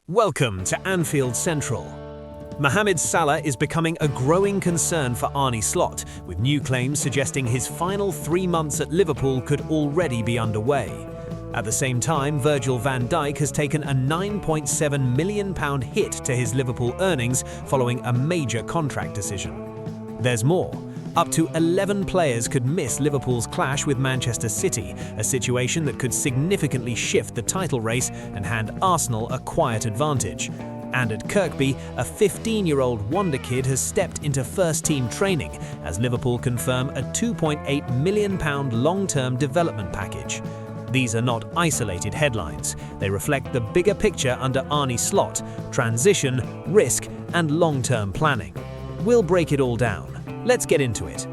Welcome to Anfield Central. Mohamed Salah is becoming a growing concern for Arne Slot, with new claims suggesting his final 3 months at Liverpool could already be underway. At the same time, Virgil van Dijk has taken a £9.7 million hit to his Liverpool earnings following a major contract decision. There's more. Up to 11 players could miss Liverpool's clash with Manchester City, a situation that could significantly shift the title race and hand Arsenal a quiet advantage. And at Kirkby, a 15-year-old wonder kid has stepped into first-team training as Liverpool confirm a £2.8 million long-term development package. These are not isolated headlines. They reflect the bigger picture under Arne Slot: transition, risk, and long-term planning. We'll break it all down. Let's get into it.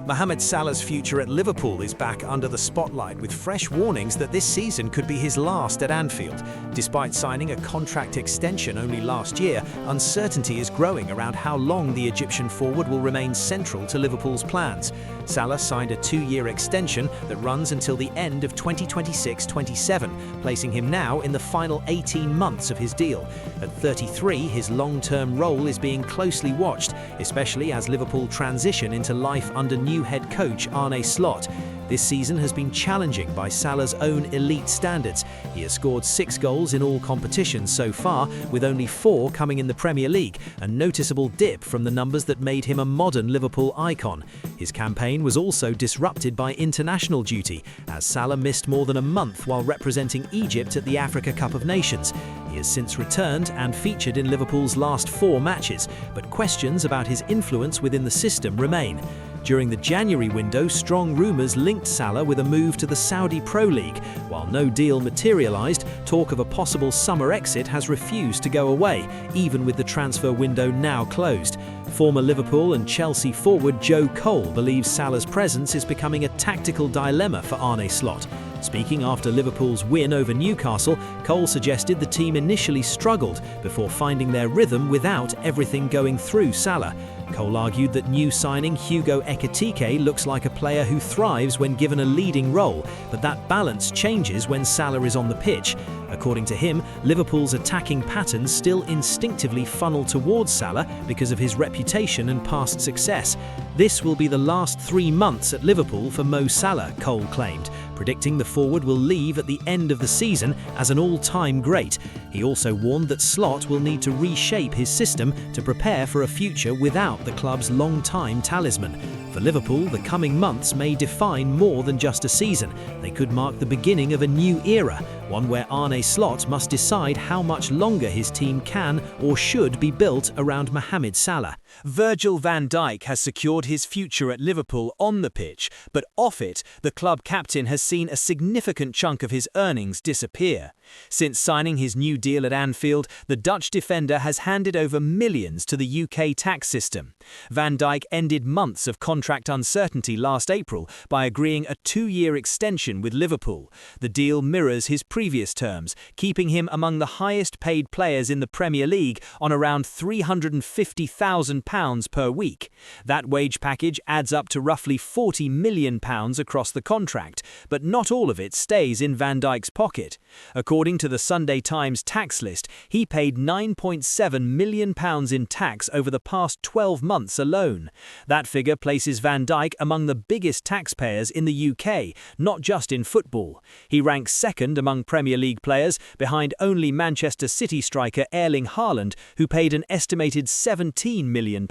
Mohamed Salah's future at Liverpool is back under the spotlight, with fresh warnings that this season could be his last at Anfield. Despite signing a contract extension only last year, uncertainty is growing around how long the Egyptian forward will remain central to Liverpool's plans. Salah signed a 2-year extension that runs until the end of 2026-27, placing him now in the final 18 months of his deal. At 33, his long-term role is being closely watched, especially as Liverpool transition into life under new head coach Arne Slot. This season has been challenging by Salah's own elite standards. He has scored 6 goals in all competitions so far, with only 4 coming in the Premier League, a noticeable dip from the numbers that made him a modern Liverpool icon. His campaign was also disrupted by international duty, as Salah missed more than a month while representing Egypt at the Africa Cup of Nations. He has since returned and featured in Liverpool's last 4 matches, but questions about his influence within the system remain. During the January window, strong rumours linked Salah with a move to the Saudi Pro League. While no deal materialised, talk of a possible summer exit has refused to go away, even with the transfer window now closed. Former Liverpool and Chelsea forward Joe Cole believes Salah's presence is becoming a tactical dilemma for Arne Slot. Speaking after Liverpool's win over Newcastle, Cole suggested the team initially struggled before finding their rhythm without everything going through Salah. Cole argued that new signing Hugo Ekitike looks like a player who thrives when given a leading role, but that balance changes when Salah is on the pitch. According to him, Liverpool's attacking patterns still instinctively funnel towards Salah because of his reputation and past success. This will be the last 3 months at Liverpool for Mo Salah, Cole claimed, predicting the forward will leave at the end of the season as an all-time great. He also warned that Slot will need to reshape his system to prepare for a future without the club's long-time talisman. For Liverpool, the coming months may define more than just a season. They could mark the beginning of a new era, one where Arne Slot must decide how much longer his team can or should be built around Mohamed Salah. Virgil van Dijk has secured his future at Liverpool on the pitch, but off it, the club captain has seen a significant chunk of his earnings disappear. Since signing his new deal at Anfield, the Dutch defender has handed over millions to the UK tax system. Van Dijk ended months of contract uncertainty last April by agreeing a 2-year extension with Liverpool. The deal mirrors his previous terms, keeping him among the highest-paid players in the Premier League on around £350,000 per week. That wage package adds up to roughly £40 million across the contract, but not all of it stays in Van Dijk's pocket. According to the Sunday Times tax list, he paid £9.7 million in tax over the past 12 months alone. That figure places Van Dijk among the biggest taxpayers in the UK, not just in football. He ranks second among Premier League players, behind only Manchester City striker Erling Haaland, who paid an estimated £17 million.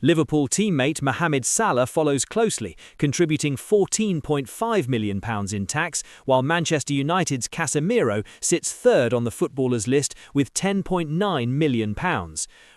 Liverpool teammate Mohamed Salah follows closely, contributing £14.5 million in tax, while Manchester United's Casemiro sits third on the footballers' list with £10.9 million.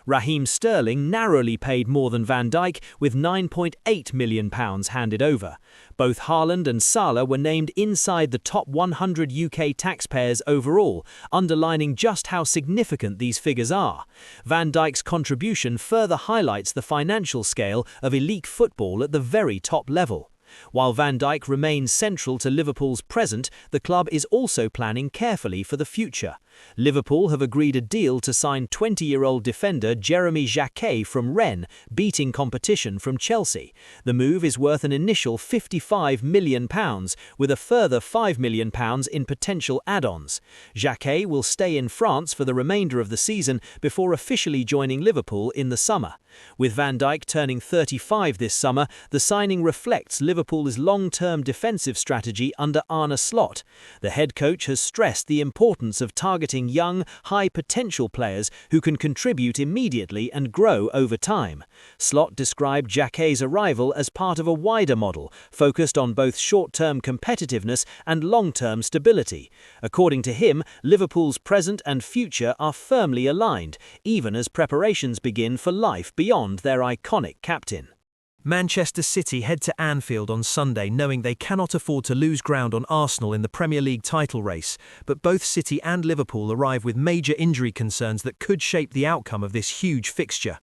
Raheem Sterling narrowly paid more than Van Dijk, with £9.8 million handed over. Both Haaland and Salah were named inside the top 100 UK taxpayers overall, underlining just how significant these figures are. Van Dijk's contribution further highlights the financial scale of elite football at the very top level. While Van Dijk remains central to Liverpool's present, the club is also planning carefully for the future. Liverpool have agreed a deal to sign 20-year-old defender Jeremy Jacquet from Rennes, beating competition from Chelsea. The move is worth an initial £55 million, with a further £5 million in potential add-ons. Jacquet will stay in France for the remainder of the season before officially joining Liverpool in the summer. With Van Dijk turning 35 this summer, the signing reflects Liverpool's long-term defensive strategy under Arne Slot. The head coach has stressed the importance of targeting young, high-potential players who can contribute immediately and grow over time. Slot described Jacquet's arrival as part of a wider model, focused on both short-term competitiveness and long-term stability. According to him, Liverpool's present and future are firmly aligned, even as preparations begin for life beyond their iconic captain. Manchester City head to Anfield on Sunday knowing they cannot afford to lose ground on Arsenal in the Premier League title race, but both City and Liverpool arrive with major injury concerns that could shape the outcome of this huge fixture.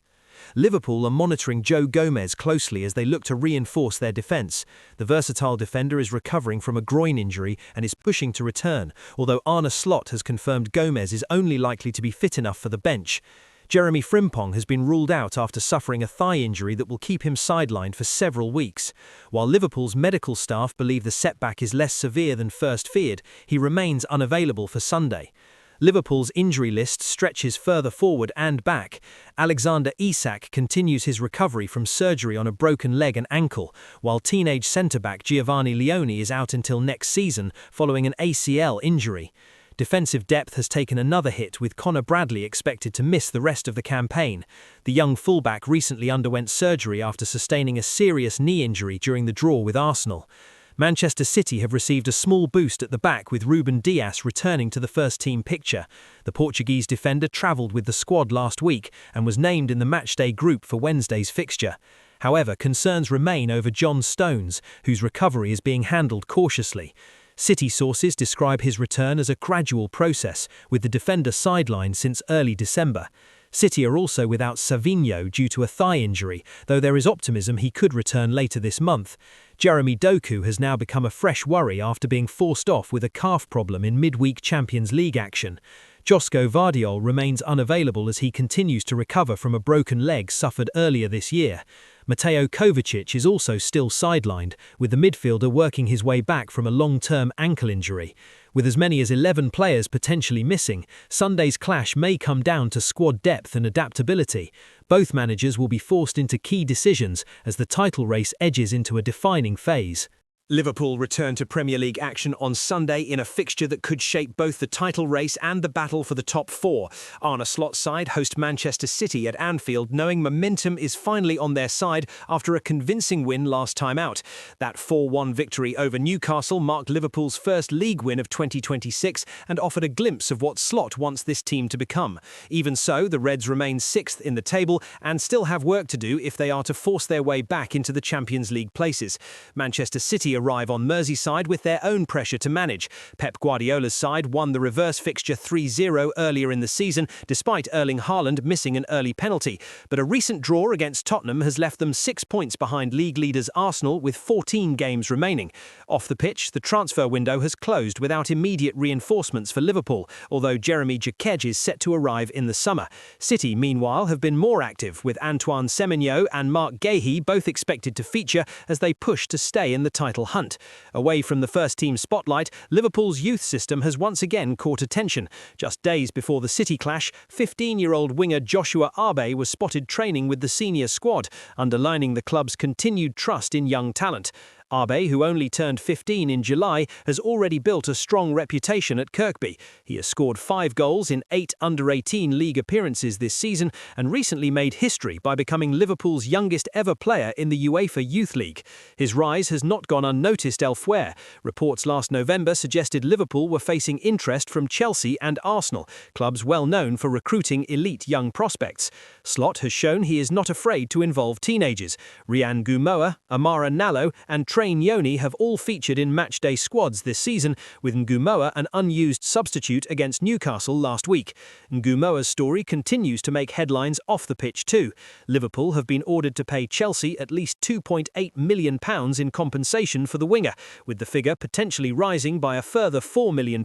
Liverpool are monitoring Joe Gomez closely as they look to reinforce their defence. The versatile defender is recovering from a groin injury and is pushing to return, although Arne Slot has confirmed Gomez is only likely to be fit enough for the bench. Jeremy Frimpong has been ruled out after suffering a thigh injury that will keep him sidelined for several weeks. While Liverpool's medical staff believe the setback is less severe than first feared, he remains unavailable for Sunday. Liverpool's injury list stretches further forward and back. Alexander Isak continues his recovery from surgery on a broken leg and ankle, while teenage centre-back Giovanni Leone is out until next season following an ACL injury. Defensive depth has taken another hit, with Connor Bradley expected to miss the rest of the campaign. The young fullback recently underwent surgery after sustaining a serious knee injury during the draw with Arsenal. Manchester City have received a small boost at the back, with Ruben Dias returning to the first-team picture. The Portuguese defender travelled with the squad last week and was named in the matchday group for Wednesday's fixture. However, concerns remain over John Stones, whose recovery is being handled cautiously. City sources describe his return as a gradual process, with the defender sidelined since early December. City are also without Savinho due to a thigh injury, though there is optimism he could return later this month. Jeremy Doku has now become a fresh worry after being forced off with a calf problem in midweek Champions League action. Josko Vardiol remains unavailable as he continues to recover from a broken leg suffered earlier this year. Mateo Kovacic is also still sidelined, with the midfielder working his way back from a long-term ankle injury. With as many as 11 players potentially missing, Sunday's clash may come down to squad depth and adaptability. Both managers will be forced into key decisions as the title race edges into a defining phase. Liverpool return to Premier League action on Sunday in a fixture that could shape both the title race and the battle for the top four. Arne Slot's side host Manchester City at Anfield, knowing momentum is finally on their side after a convincing win last time out. That 4-1 victory over Newcastle marked Liverpool's first league win of 2026 and offered a glimpse of what Slot wants this team to become. Even so, the Reds remain sixth in the table and still have work to do if they are to force their way back into the Champions League places. Manchester City arrive on Merseyside with their own pressure to manage. Pep Guardiola's side won the reverse fixture 3-0 earlier in the season, despite Erling Haaland missing an early penalty. But a recent draw against Tottenham has left them 6 points behind league leaders Arsenal with 14 games remaining. Off the pitch, the transfer window has closed without immediate reinforcements for Liverpool, although Jeremy Jacquet is set to arrive in the summer. City, meanwhile, have been more active, with Antoine Semenyo and Marc Guéhi both expected to feature as they push to stay in the title hunt. Away from the first-team spotlight, Liverpool's youth system has once again caught attention. Just days before the City clash, 15-year-old winger Joshua Arbe was spotted training with the senior squad, underlining the club's continued trust in young talent. Arbe, who only turned 15 in July, has already built a strong reputation at Kirkby. He has scored 5 goals in 8 under-18 league appearances this season and recently made history by becoming Liverpool's youngest ever player in the UEFA Youth League. His rise has not gone unnoticed elsewhere. Reports last November suggested Liverpool were facing interest from Chelsea and Arsenal, clubs well known for recruiting elite young prospects. Slot has shown he is not afraid to involve teenagers. Rian Gumoa, Amara Nallo and Train Yoni have all featured in matchday squads this season, with Ngumoa an unused substitute against Newcastle last week. Ngumoa's story continues to make headlines off the pitch too. Liverpool have been ordered to pay Chelsea at least £2.8 million in compensation for the winger, with the figure potentially rising by a further £4 million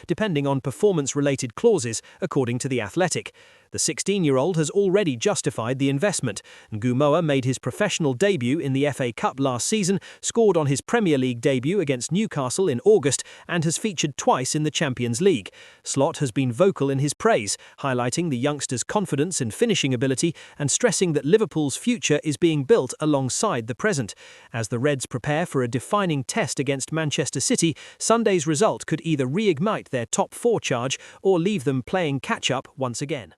depending on performance-related clauses, according to The Athletic. The 16-year-old has already justified the investment. Ngumoa made his professional debut in the FA Cup last season, scored on his Premier League debut against Newcastle in August, and has featured twice in the Champions League. Slot has been vocal in his praise, highlighting the youngster's confidence and finishing ability and stressing that Liverpool's future is being built alongside the present. As the Reds prepare for a defining test against Manchester City, Sunday's result could either reignite their top four charge or leave them playing catch-up once again.